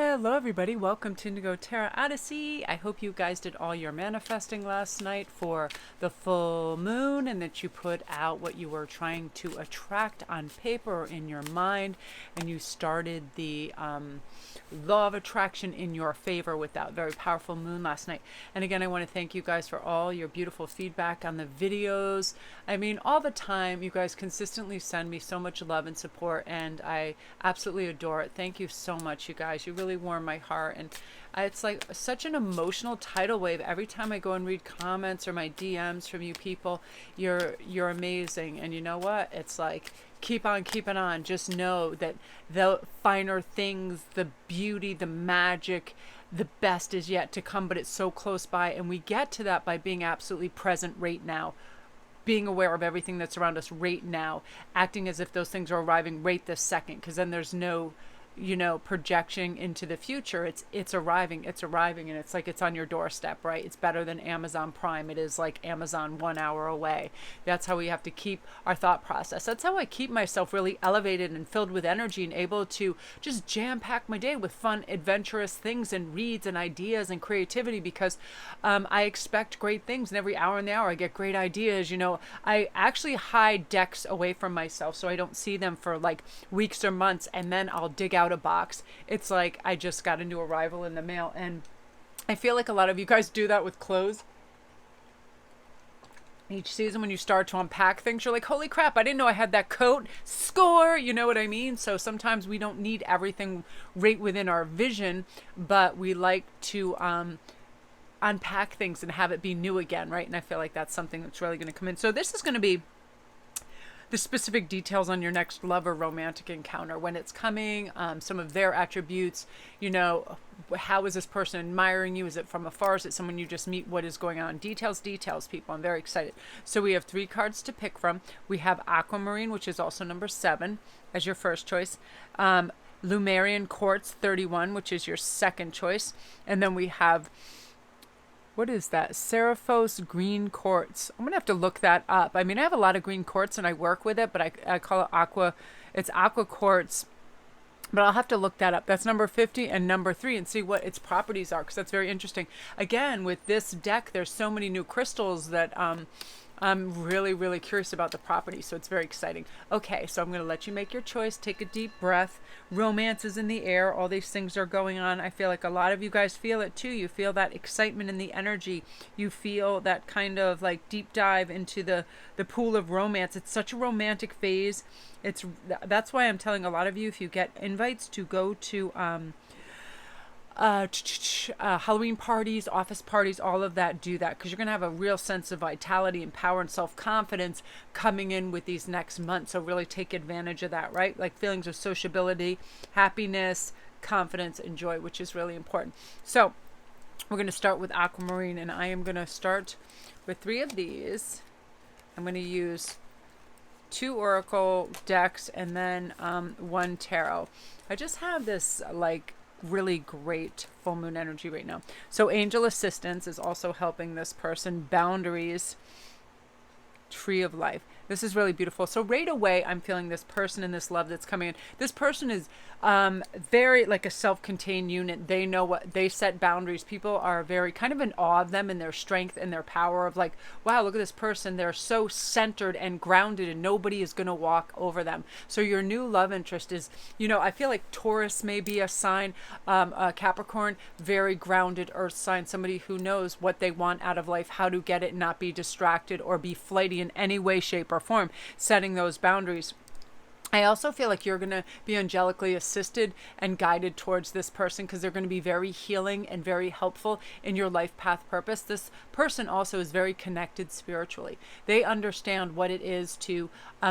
Hello everybody, welcome to Indigo Tarot Odyssey. I hope you guys did all your manifesting last night for the full moon and that you put out what you were trying to attract on paper or in your mind, and you started the law of attraction in your favor with that very powerful moon last night. And again, I want to thank you guys for all your beautiful feedback on the videos. I mean, all the time, you guys consistently send me so much love and support, and I absolutely adore it. Thank you so much, you guys. You really warm my heart, and it's like such an emotional tidal wave every time I go and read comments or my DMs from you people. You're amazing, and you know what? It's like, keep on keeping on. Just know that the finer things, the beauty, the magic, the best is yet to come, but it's so close by, and we get to that by being absolutely present right now, being aware of everything that's around us right now, acting as if those things are arriving right this second, because then there's no projection into the future. It's arriving, and it's like it's on your doorstep, right? It's better than Amazon Prime. It is like Amazon 1 hour away. That's how we have to keep our thought process. That's how I keep myself really elevated and filled with energy and able to just jam pack my day with fun, adventurous things and reads and ideas and creativity, because I expect great things, and every hour in the hour I get great ideas. I actually hide decks away from myself so I don't see them for like weeks or months, and then I'll dig out a box. It's like I just got a new arrival in the mail, and I feel like a lot of you guys do that with clothes. Each season when you start to unpack things, you're like, holy crap, I didn't know I had that coat. Score! You know what I mean? So sometimes we don't need everything right within our vision, but we like to unpack things and have it be new again, right? And I feel like that's something that's really going to come in. So this is going to be the specific details on your next love or romantic encounter, when it's coming, some of their attributes, how is this person admiring you? Is it from afar? Is it someone you just meet? What is going on? Details, people. I'm very excited. So we have 3 cards to pick from. We have Aquamarine, which is also number 7 as your first choice. Lemurian quartz 31, which is your second choice. And then we have, what is that? Serifos green quartz. I'm going to have to look that up. I mean, I have a lot of green quartz and I work with it, but I call it aqua. It's aqua quartz, but I'll have to look that up. That's number 50 and number 3, and see what its properties are, because that's very interesting. Again, with this deck, there's so many new crystals that I'm really, really curious about the properties, so it's very exciting. Okay, so I'm going to let you make your choice. Take a deep breath. Romance is in the air. All these things are going on. I feel like a lot of you guys feel it too. You feel that excitement in the energy. You feel that kind of like deep dive into the pool of romance. It's such a romantic phase. That's why I'm telling a lot of you, if you get invites to go to Halloween parties, office parties, all of that, do that, because you're going to have a real sense of vitality and power and self-confidence coming in with these next months. So really take advantage of that, right? Like feelings of sociability, happiness, confidence, and joy, which is really important. So we're going to start with Aquamarine, and I am going to start with 3 of these. I'm going to use 2 oracle decks and then 1 tarot. I just have this like really great full moon energy right now. So angel assistance is also helping this person. Boundaries, tree of life. This is really beautiful. So right away, I'm feeling this person and this love that's coming in. This person is very like a self-contained unit. They know what they set boundaries. People are very kind of in awe of them and their strength and their power, of like, wow, look at this person. They're so centered and grounded, and nobody is going to walk over them. So your new love interest is, I feel like Taurus may be a sign, Capricorn, very grounded earth sign, somebody who knows what they want out of life, how to get it, not be distracted or be flighty in any way, shape, or form, setting those boundaries. I also feel like you're going to be angelically assisted and guided towards this person, because they're going to be very healing and very helpful in your life path purpose. This person also is very connected spiritually. They understand what it is to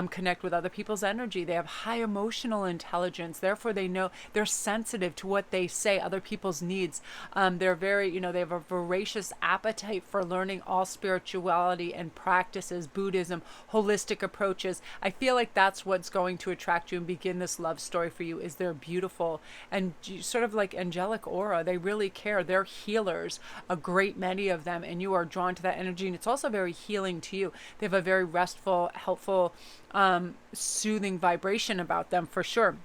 connect with other people's energy. They have high emotional intelligence. Therefore, they know they're sensitive to what they say, other people's needs. They're very, they have a voracious appetite for learning all spirituality and practices, Buddhism, holistic approaches. I feel like that's what's going to attract you and begin this love story for you, is they're beautiful and sort of like angelic aura. They really care. They're healers, a great many of them, and you are drawn to that energy, and it's also very healing to you. They have a very restful, helpful, soothing vibration about them, for sure.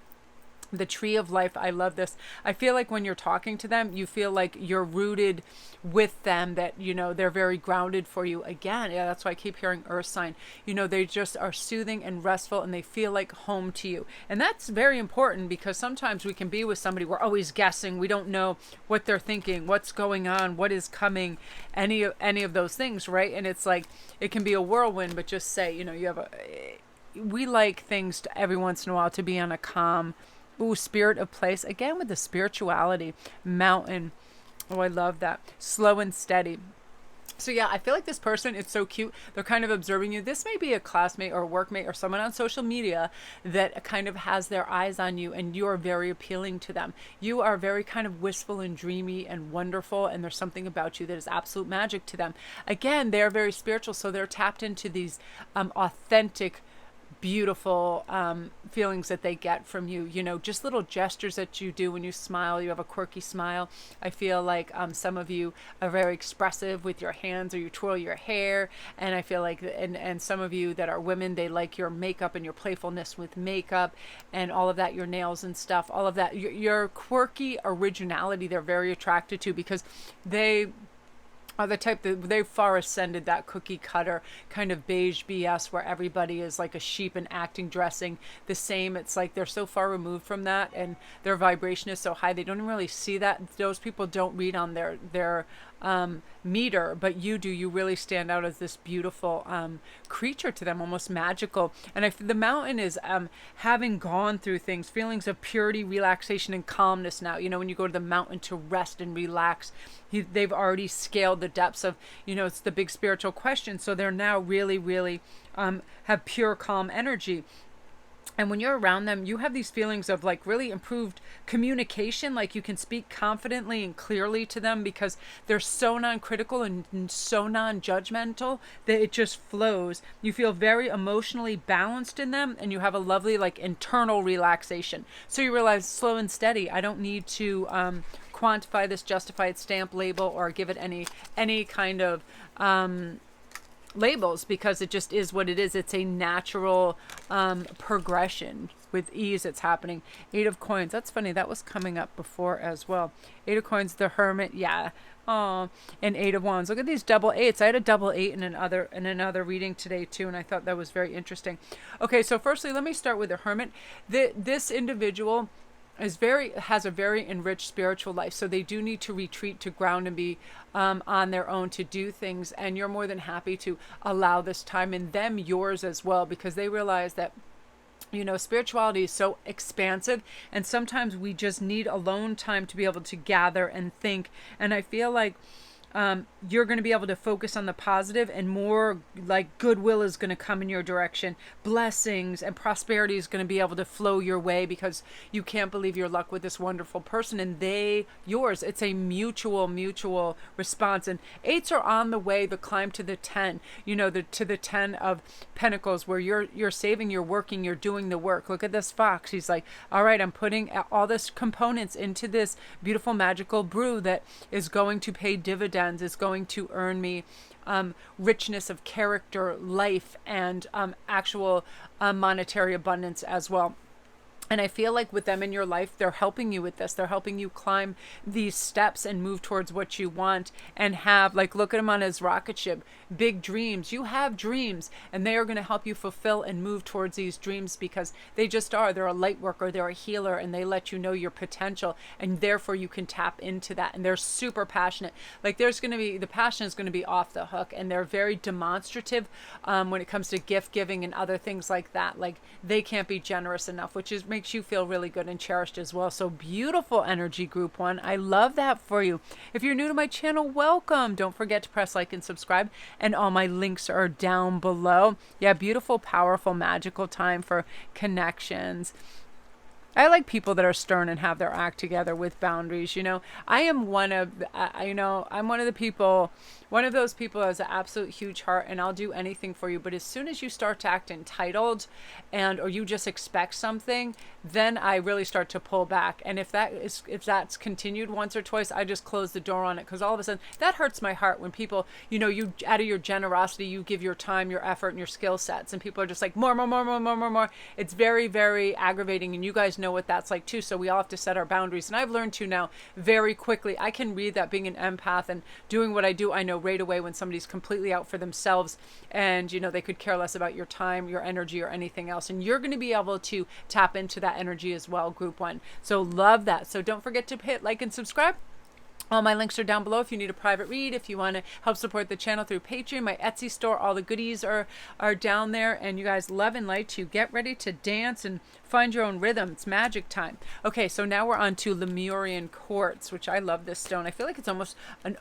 The tree of life. I love this. I feel like when you're talking to them, you feel like you're rooted with them, that, you know, they're very grounded for you. Again, yeah, that's why I keep hearing earth sign. You know, they just are soothing and restful, and they feel like home to you. And that's very important, because sometimes we can be with somebody, we're always guessing. We don't know what they're thinking, what's going on, what is coming, any of those things, right? And it's like, it can be a whirlwind, but just say, you know, we like things to, every once in a while, to be on a calm, spirit of place. Again, with the spirituality, mountain. Oh, I love that. Slow and steady. So yeah, I feel like this person, it's so cute. They're kind of observing you. This may be a classmate or a workmate or someone on social media that kind of has their eyes on you, and you are very appealing to them. You are very kind of wistful and dreamy and wonderful, and there's something about you that is absolute magic to them. Again, they're very spiritual, so they're tapped into these authentic, beautiful feelings that they get from you. You know, just little gestures that you do when you smile. You have a quirky smile. I feel like some of you are very expressive with your hands, or you twirl your hair. And I feel like, and some of you that are women, they like your makeup and your playfulness with makeup and all of that, your nails and stuff, all of that. Your quirky originality, they're very attracted to, because they are the type that they've far ascended that cookie cutter kind of beige BS where everybody is like a sheep and acting, dressing the same. It's like they're so far removed from that, and their vibration is so high, they don't even really see that. Those people don't read on their meter, but you do. You really stand out as this beautiful creature to them, almost magical. And the mountain is having gone through things, feelings of purity, relaxation, and calmness now. You know, when you go to the mountain to rest and relax, they've already scaled the depths of, you know, it's the big spiritual question. So they're now really, really have pure, calm energy. And when you're around them, you have these feelings of like really improved communication. Like you can speak confidently and clearly to them, because they're so non-critical and so non-judgmental that it just flows. You feel very emotionally balanced in them, and you have a lovely like internal relaxation. So you realize, slow and steady. I don't need to quantify this, justify it, stamp, label, or give it any kind of labels, because it just is what it is. It's a natural progression. With ease, it's happening. 8 of coins. That's funny. That was coming up before as well. 8 of coins, the hermit. Yeah. Oh, and 8 of wands. Look at these double 8s. I had a double 8 in another reading today too, and I thought that was very interesting. Okay, so firstly, let me start with the hermit. This individual has a very enriched spiritual life, so they do need to retreat to ground and be on their own to do things, and you're more than happy to allow this time, and them yours as well, because they realize that, you know, spirituality is so expansive, and sometimes we just need alone time to be able to gather and think. And I feel like you're going to be able to focus on the positive, and more like goodwill is going to come in your direction. Blessings and prosperity is going to be able to flow your way, because you can't believe your luck with this wonderful person, and they yours. It's a mutual response. And 8s are on the way, the climb to the 10, you know, to the 10 of Pentacles, where you're saving, you're working, you're doing the work. Look at this fox. He's like, all right, I'm putting all this components into this beautiful magical brew that is going to pay dividends, is going to earn me richness of character, life, and actual monetary abundance as well. And I feel like with them in your life, they're helping you with this. They're helping you climb these steps and move towards what you want, and have, like, look at them on his rocket ship, big dreams. You have dreams, and they are going to help you fulfill and move towards these dreams, because they just are. They're a light worker, they're a healer, and they let you know your potential, and therefore you can tap into that. And they're super passionate. Like, the passion is going to be off the hook, and they're very demonstrative when it comes to gift giving and other things like that. Like, they can't be generous enough, which makes you feel really good and cherished as well. So beautiful energy, group 1. I love that for you. If you're new to my channel, welcome. Don't forget to press like and subscribe, and all my links are down below. Yeah, beautiful, powerful, magical time for connections. I like people that are stern and have their act together with boundaries. You know, I'm one of the people, one of those people that has an absolute huge heart, and I'll do anything for you. But as soon as you start to act entitled, or you just expect something, then I really start to pull back. And if that's continued once or twice, I just close the door on it, because all of a sudden that hurts my heart when people, you know, you out of your generosity, you give your time, your effort, and your skill sets, and people are just like more. It's very, very aggravating, and you guys know what that's like too. So we all have to set our boundaries. And I've learned to now very quickly. I can read that, being an empath and doing what I do. I know right away when somebody's completely out for themselves and, you know, they could care less about your time, your energy, or anything else. And you're going to be able to tap into that energy as well, group one. So love that. So don't forget to hit like and subscribe. All my links are down below if you need a private read, if you want to help support the channel through Patreon, my Etsy store, all the goodies are down there. And you guys, love and light to you. Get ready to dance and find your own rhythm. It's magic time. Okay, so now we're on to Lemurian quartz, which I love this stone. I feel like it's almost an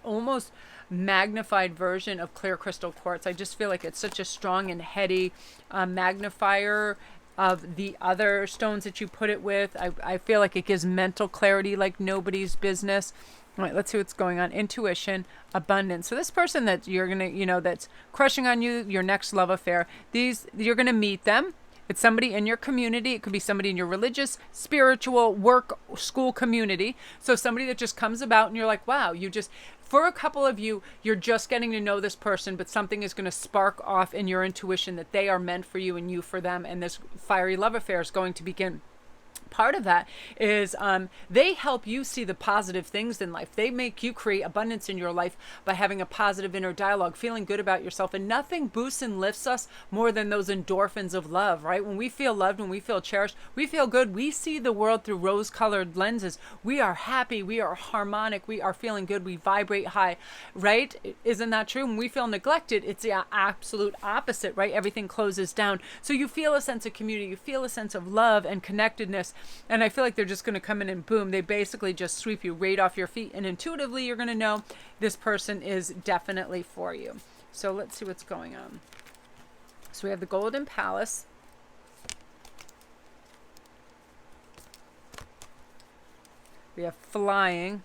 magnified version of clear crystal quartz. I just feel like it's such a strong and heady magnifier of the other stones that you put it with. I feel like it gives mental clarity like nobody's business. All right, let's see what's going on. Intuition, abundance. So this person that you're going to, you know, that's crushing on you, your next love affair, you're going to meet them. It's somebody in your community. It could be somebody in your religious, spiritual, work, school community. So somebody that just comes about and you're like, wow, for a couple of you, you're just getting to know this person, but something is going to spark off in your intuition that they are meant for you and you for them. And this fiery love affair is going to begin. Part of that is they help you see the positive things in life. They make you create abundance in your life by having a positive inner dialogue, feeling good about yourself. And nothing boosts and lifts us more than those endorphins of love, right? When we feel loved, when we feel cherished, we feel good. We see the world through rose-colored lenses. We are happy. We are harmonic. We are feeling good. We vibrate high, right? Isn't that true? When we feel neglected, it's the absolute opposite, right? Everything closes down. So you feel a sense of community. You feel a sense of love and connectedness. And I feel like they're just going to come in and boom, they basically just sweep you right off your feet. And intuitively, you're going to know this person is definitely for you. So let's see what's going on. So we have the Golden Palace. We have Flying.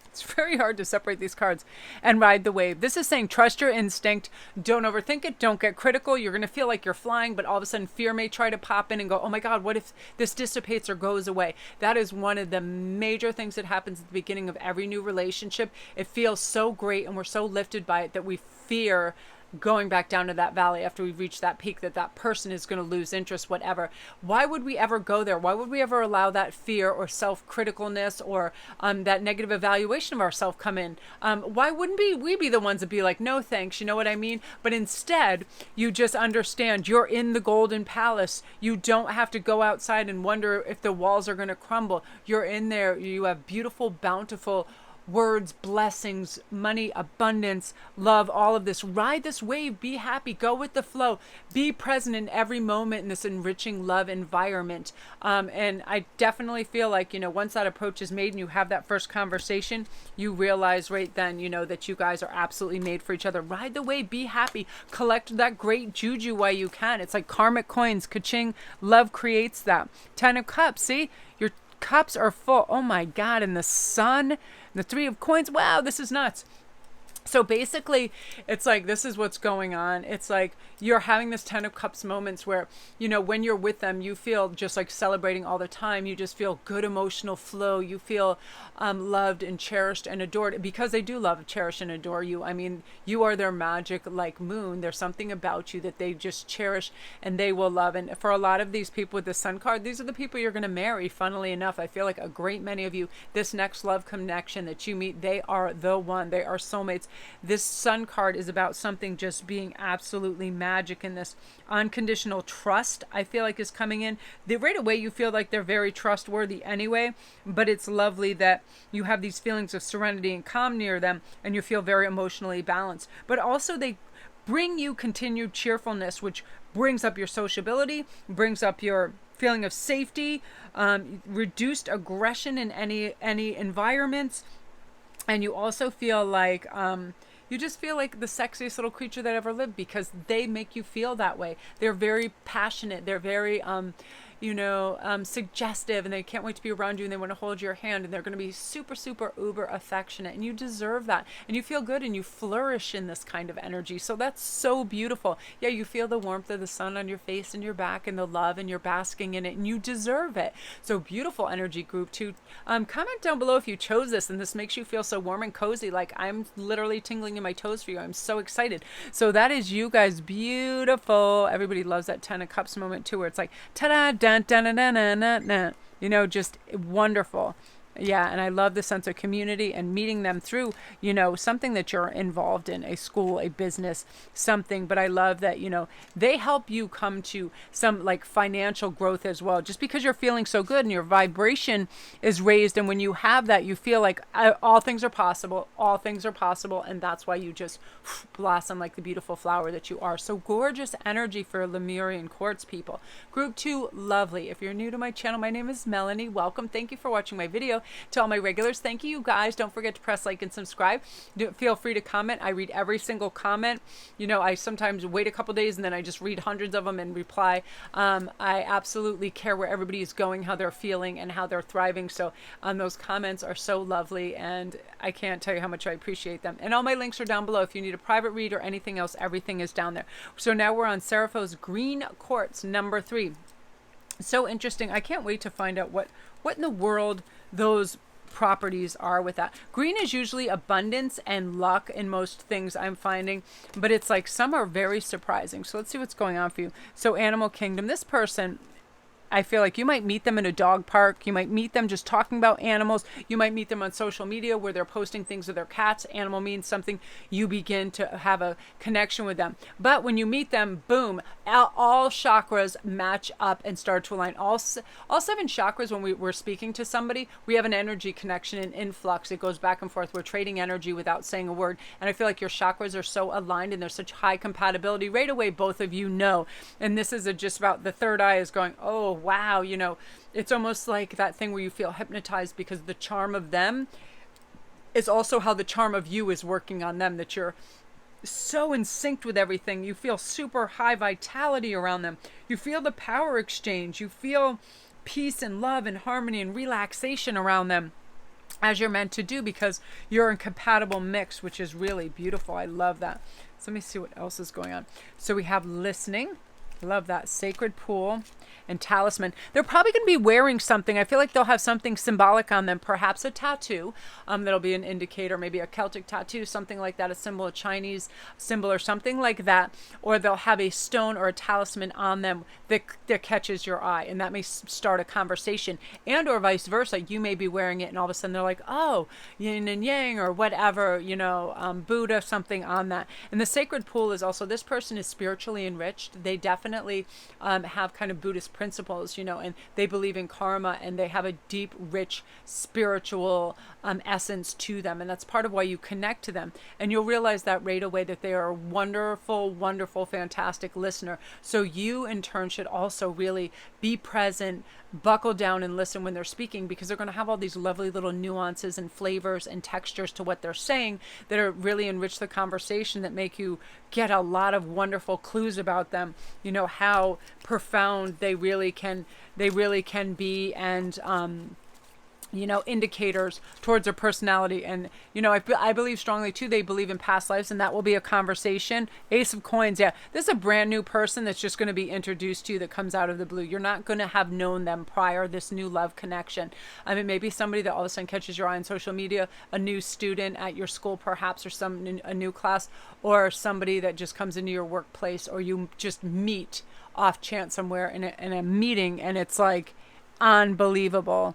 It's very hard to separate these cards. And Ride the Wave. This is saying trust your instinct. Don't overthink it. Don't get critical. You're going to feel like you're flying, but all of a sudden fear may try to pop in and go, oh my God, what if this dissipates or goes away? That is one of the major things that happens at the beginning of every new relationship. It feels so great and we're so lifted by it that we fear going back down to that valley after we've reached that peak, that person is going to lose interest, whatever. Why would we ever go there? Why would we ever allow that fear or self-criticalness or that negative evaluation of ourselves come in? Why wouldn't we be the ones that be like, no thanks, you know what I mean? But instead, you just understand you're in the Golden Palace. You don't have to go outside and wonder if the walls are going to crumble. You're in there. You have beautiful, bountiful words, blessings, money, abundance, love, all of this. Ride this wave, be happy, go with the flow, be present in every moment in this enriching love environment. And I definitely feel like, you know, once that approach is made and you have that first conversation, you realize right then, you know, that you guys are absolutely made for each other. Ride the wave, be happy, collect that great juju while you can. It's like karmic coins, ka-ching, love creates that. 10 of Cups, see? Your cups are full. Oh my God, and the Sun, the 3 of Coins. Wow, this is nuts. So basically, it's like, this is what's going on. It's like you're having this 10 of Cups moments where, you know, when you're with them, you feel just like celebrating all the time. You just feel good emotional flow. You feel loved and cherished and adored because they do love, cherish, and adore you. I mean, you are their magic like moon. There's something about you that they just cherish and they will love. And for a lot of these people with the Sun card, these are the people you're going to marry. Funnily enough, I feel like a great many of you, this next love connection that you meet, they are the one. They are soulmates. This Sun card is about something just being absolutely magic, in this unconditional trust, I feel like, is coming in. Right away you feel like they're very trustworthy anyway, but it's lovely that you have these feelings of serenity and calm near them and you feel very emotionally balanced. But also they bring you continued cheerfulness, which brings up your sociability, brings up your feeling of safety, reduced aggression in any environments. And you also feel like, you just feel like the sexiest little creature that ever lived because they make you feel that way. They're very passionate. They're very, suggestive, and they can't wait to be around you, and they want to hold your hand, and they're going to be super, super uber affectionate, and you deserve that. And you feel good and you flourish in this kind of energy. So that's so beautiful. Yeah, you feel the warmth of the sun on your face and your back and the love, and you're basking in it, and you deserve it. So beautiful energy, group 2. Comment down below if you chose this and this makes you feel so warm and cozy. Like I'm literally tingling in my toes for you. I'm so excited. So that is you guys. Beautiful. Everybody loves that 10 of Cups moment too, where it's like, ta-da, dun, dun, dun, dun, dun, dun. Just wonderful. Yeah, and I love the sense of community and meeting them through, something that you're involved in, a school, a business, something. But I love that, they help you come to some like financial growth as well, just because you're feeling so good and your vibration is raised. And when you have that, you feel like all things are possible, all things are possible. And that's why you just blossom like the beautiful flower that you are. So gorgeous energy for Lemurian quartz people. Group 2, lovely. If you're new to my channel, my name is Melanie. Welcome. Thank you for watching my video. To all my regulars, thank you guys. Don't forget to press like and subscribe. Feel free to comment. I read every single comment. I sometimes wait a couple days and then I just read hundreds of them and reply. I absolutely care where everybody is going, how they're feeling, and how they're thriving. So those comments are so lovely, and I can't tell you how much I appreciate them. And all my links are down below. If you need a private read or anything else, everything is down there. So now we're on Serifos green quartz number 3. So interesting. I can't wait to find out what in the world those properties are with that. Green is usually abundance and luck in most things I'm finding, but it's like some are very surprising. So let's see what's going on for you. So animal kingdom, this person, I feel like you might meet them in a dog park. You might meet them just talking about animals. You might meet them on social media where they're posting things of their cats. Animal means something. You begin to have a connection with them. But when you meet them, boom, all chakras match up and start to align. All 7 chakras, when we're speaking to somebody, we have an energy connection and influx. It goes back and forth. We're trading energy without saying a word. And I feel like your chakras are so aligned and there's such high compatibility. Right away, both of you know. And this is just about the third eye is going, oh, wow, it's almost like that thing where you feel hypnotized because the charm of them is also how the charm of you is working on them, that you're so in sync with everything. You feel super high vitality around them. You feel the power exchange. You feel peace and love and harmony and relaxation around them, as you're meant to do, because you're in compatible mix, which is really beautiful. I love that. So let me see what else is going on. So we have listening. Love that. Sacred pool and talisman. They're probably going to be wearing something. I feel like they'll have something symbolic on them, perhaps a tattoo. That'll be an indicator, maybe a Celtic tattoo, something like that, a symbol, a Chinese symbol or something like that. Or they'll have a stone or a talisman on them that catches your eye, and that may start a conversation. And or vice versa, you may be wearing it and all of a sudden they're like, oh, yin and yang or whatever, Buddha, something on that. And the sacred pool is also, this person is spiritually enriched. They definitely have kind of Buddhist principles, and they believe in karma, and they have a deep, rich spiritual essence to them. And that's part of why you connect to them. And you'll realize that right away, that they are a wonderful, wonderful, fantastic listener. So you in turn should also really be present, buckle down and listen when they're speaking, because they're going to have all these lovely little nuances and flavors and textures to what they're saying that are really enrich the conversation, that make you get a lot of wonderful clues about them, how profound they really can be, and indicators towards their personality. And I believe strongly too, they believe in past lives, and that will be a conversation. Ace of coins, yeah, this is a brand new person that's just going to be introduced to you, that comes out of the blue. You're not going to have known them prior, this new love connection. I mean, maybe somebody that all of a sudden catches your eye on social media, a new student at your school perhaps, or a new class, or somebody that just comes into your workplace, or you just meet off chance somewhere in a meeting, and it's like unbelievable.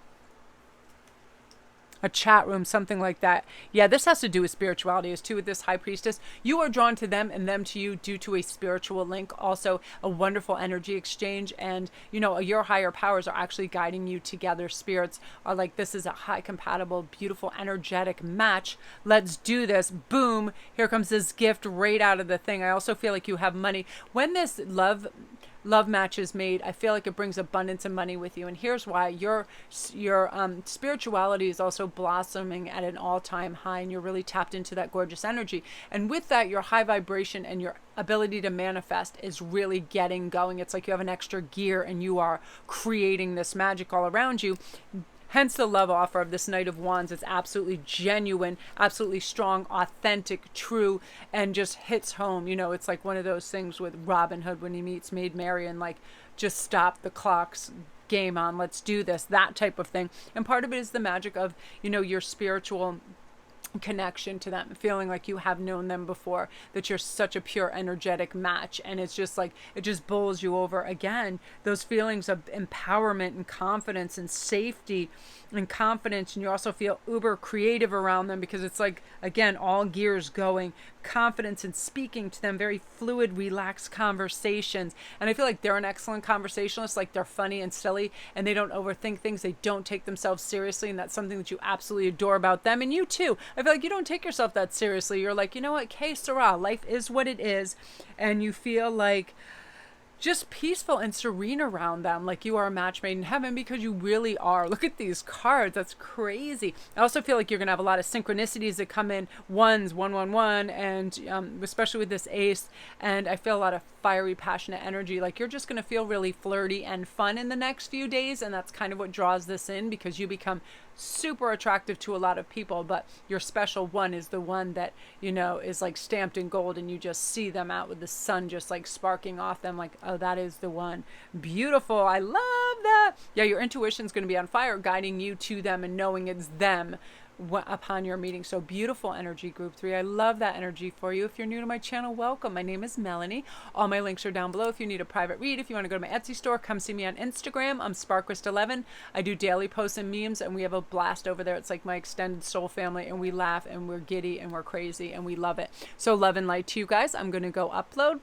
A chat room, something like that. Yeah, this has to do with spirituality as too, with this high priestess. You are drawn to them and them to you due to a spiritual link. Also a wonderful energy exchange, and your higher powers are actually guiding you together. Spirits are like, this is a high compatible, beautiful, energetic match. Let's do this. Boom, here comes this gift right out of the thing. I also feel like you have money. When this love match is made, I feel like it brings abundance and money with you. And here's why. Your spirituality is also blossoming at an all-time high, and you're really tapped into that gorgeous energy. And with that, your high vibration and your ability to manifest is really getting going. It's like you have an extra gear and you are creating this magic all around you. Hence the love offer of this Knight of Wands. It's absolutely genuine, absolutely strong, authentic, true, and just hits home. It's like one of those things with Robin Hood when he meets Maid Marian, like, just stop the clocks, game on, let's do this, that type of thing. And part of it is the magic of, your spiritual connection to them, feeling like you have known them before, that you're such a pure energetic match, and it's just like it just bowls you over again. Those feelings of empowerment and confidence and safety and confidence, and you also feel uber creative around them because it's like, again, all gears going, confidence in speaking to them, very fluid, relaxed conversations. And I feel like they're an excellent conversationalist, like they're funny and silly and they don't overthink things, they don't take themselves seriously, and that's something that you absolutely adore about them. And you too, I feel like you don't take yourself that seriously. You're like, you know what, que sera, life is what it is, and you feel like just peaceful and serene around them, like you are a match made in heaven, because you really are. Look at these cards, that's crazy. I also feel like you're gonna have a lot of synchronicities that come in, ones, 111, and especially with this ace, and I feel a lot of fiery, passionate energy. Like you're just gonna feel really flirty and fun in the next few days, and that's kind of what draws this in, because you become super attractive to a lot of people, but your special one is the one that, you know, is like stamped in gold, and you just see them out with the sun just like sparking off them, like, oh, that is the one. Beautiful. I love that. Yeah, your intuition's going to be on fire, guiding you to them and knowing it's them upon your meeting. So beautiful energy, group 3. I love that energy for you. If you're new to my channel, welcome. My name is Melanie. All my links are down below if you need a private read. If you want to go to my Etsy store, come see me on Instagram. I'm Sparkrist11. I do daily posts and memes, and we have a blast over there. It's like my extended soul family, and we laugh and we're giddy and we're crazy and we love it. So love and light to you guys. I'm going to go upload.